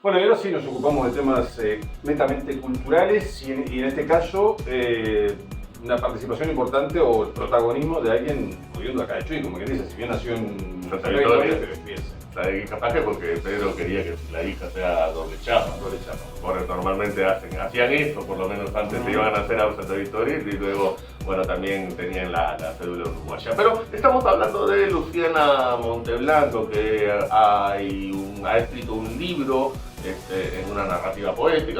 Bueno, y ahora sí nos ocupamos de temas netamente culturales y en este caso una participación importante o el protagonismo de alguien oriundo acá de Chuy, como que dice, si bien nació en Santa Santa Victoria, Victoria. pero empieza. Capaz que porque Pedro quería que la hija sea doble chapa. Doble chapa. Porque normalmente hacían eso, por lo menos antes se iban a hacer a Santa Victoria y luego, bueno, también tenían la cédula uruguaya. Pero estamos hablando de Luciana Monteblanco, que ha escrito un libro en una narrativa poética,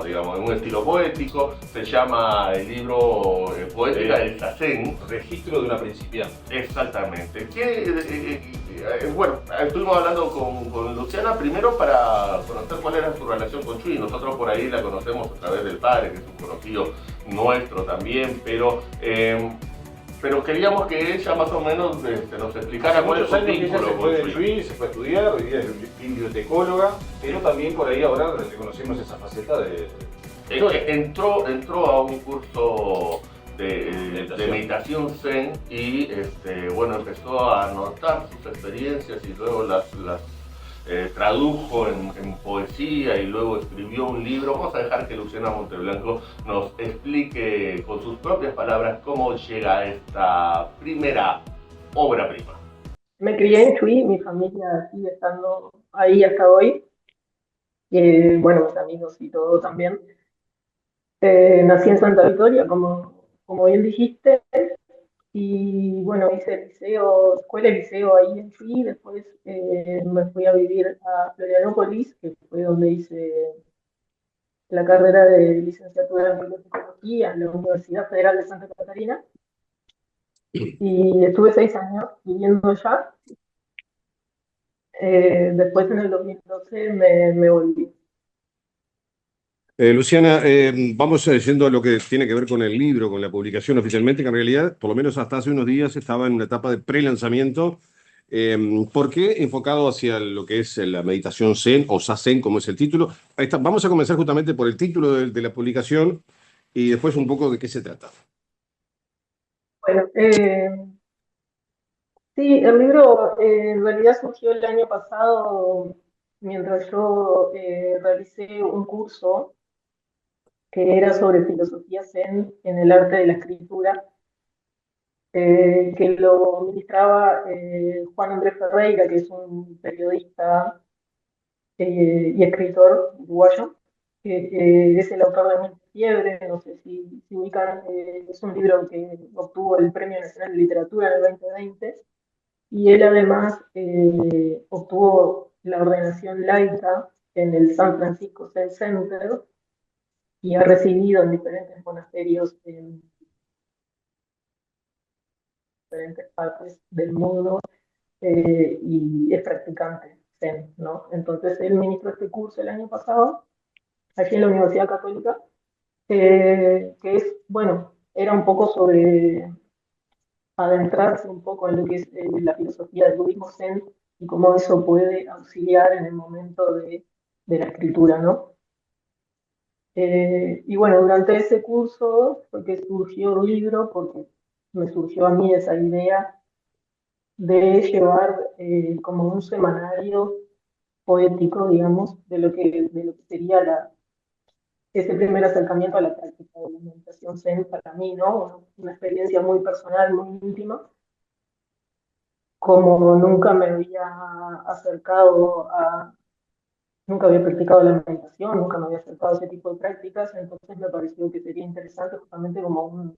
digamos, en un estilo poético. Se llama el libro Poética del Sacén. Registro de una principiante. Exactamente. Bueno, estuvimos hablando con Luciana primero para conocer cuál era su relación con Chuy. Nosotros por ahí la conocemos a través del padre, que es un conocido nuestro también, pero queríamos que ella más o menos nos explicara cuál es su Ella se vínculo fue con de Chuy. Chuy, se fue a estudiar, hoy día es bibliotecóloga, pero también por ahí ahora reconocemos esa faceta de Entró a un curso de meditación zen y bueno, empezó a anotar sus experiencias y luego las tradujo en poesía y luego escribió un libro. Vamos a dejar que Luciana Monteblanco nos explique con sus propias palabras cómo llega a esta primera obra prima. Me crié en Chuy, mi familia sigue estando ahí hasta hoy, bueno, mis amigos y todo también. Nací en Santa Victoria, como bien dijiste, y bueno, hice el liceo, escuela y liceo ahí en Chuy, después me fui a vivir a Florianópolis, que fue donde hice la carrera de licenciatura en bibliotecología en la Universidad Federal de Santa Catarina, y estuve 6 años viviendo allá. Después en el 2012 me volví. Luciana, vamos yendo a lo que tiene que ver con el libro, con la publicación oficialmente, que en realidad, por lo menos hasta hace unos días, estaba en una etapa de pre-lanzamiento. ¿Por qué enfocado hacia lo que es la meditación Zen o Zazen, como es el título? Ahí está. Vamos a comenzar justamente por el título de la publicación y después un poco de qué se trata. Bueno, sí, el libro en realidad surgió el año pasado mientras yo realicé un curso que era sobre filosofía Zen en el arte de la escritura, que lo ministraba Juan Andrés Ferreira, que es un periodista y escritor uruguayo, que es el autor de Mil Fiebre, no sé si ubican, es un libro que obtuvo el Premio Nacional de Literatura en el 2020, y él además obtuvo la ordenación laica en el San Francisco Zen Center y ha residido en diferentes monasterios en diferentes partes del mundo, y es practicante Zen, ¿no? Entonces él ministró este curso el año pasado aquí en la Universidad Católica, que es, bueno, era un poco sobre adentrarse un poco en lo que es la filosofía del budismo zen y cómo eso puede auxiliar en el momento de la escritura, ¿no? Y bueno, durante ese curso fue que surgió el libro, porque me surgió a mí esa idea de llevar como un semanario poético, digamos, de lo que sería ese primer acercamiento a la práctica de la meditación zen para mí, ¿no? Una experiencia muy personal, muy íntima, como nunca me había acercado nunca había practicado la meditación, nunca me había acercado a ese tipo de prácticas, entonces me pareció que sería interesante justamente como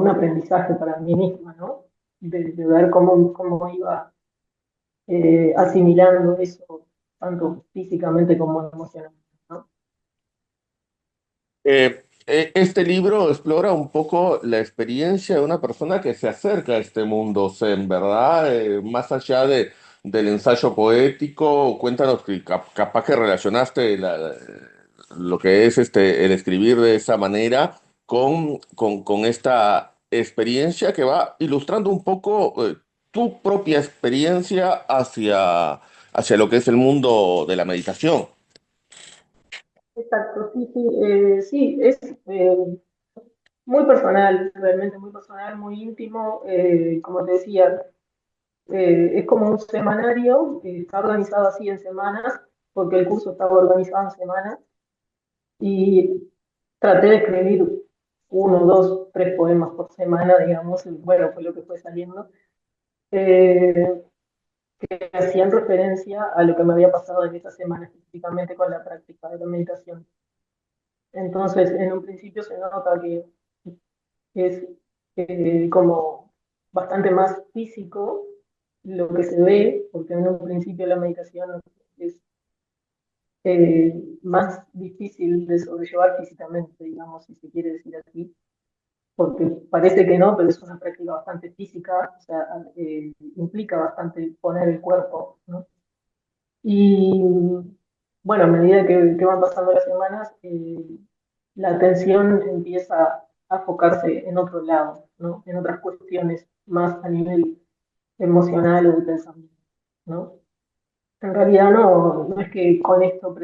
un aprendizaje para mí misma, ¿no? De ver cómo iba asimilando eso, tanto físicamente como emocionalmente, ¿no? Este libro explora un poco la experiencia de una persona que se acerca a este mundo zen, ¿verdad? Más allá del ensayo poético, cuéntanos que capaz que relacionaste lo que es el escribir de esa manera con esta experiencia que va ilustrando un poco tu propia experiencia hacia lo que es el mundo de la meditación. Exacto, sí, sí, sí, es muy personal, realmente muy personal, muy íntimo, como te decía. Es como un semanario, está organizado así en semanas, porque el curso estaba organizado en semanas, y traté de escribir uno, dos, tres poemas por semana, digamos, y bueno, fue lo que fue saliendo, eh, que hacían referencia a lo que me había pasado en esa semana, específicamente con la práctica de la meditación. Entonces, en un principio se nota que es como bastante más físico lo que se ve, porque en un principio la meditación es más difícil de sobrellevar físicamente, digamos, si se quiere decir así, porque parece que no, pero es una práctica bastante física, o sea, implica bastante poner el cuerpo, ¿no? Y bueno, a medida que van pasando las semanas, la atención empieza a enfocarse en otro lado, ¿no? En otras cuestiones más a nivel emocional o de pensamiento, ¿no? En realidad no es que con esto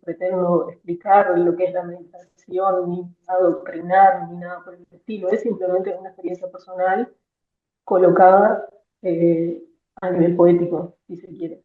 pretendo explicar lo que es la meditación, ni adoctrinar, ni nada por el estilo, es simplemente una experiencia personal colocada a nivel poético, si se quiere.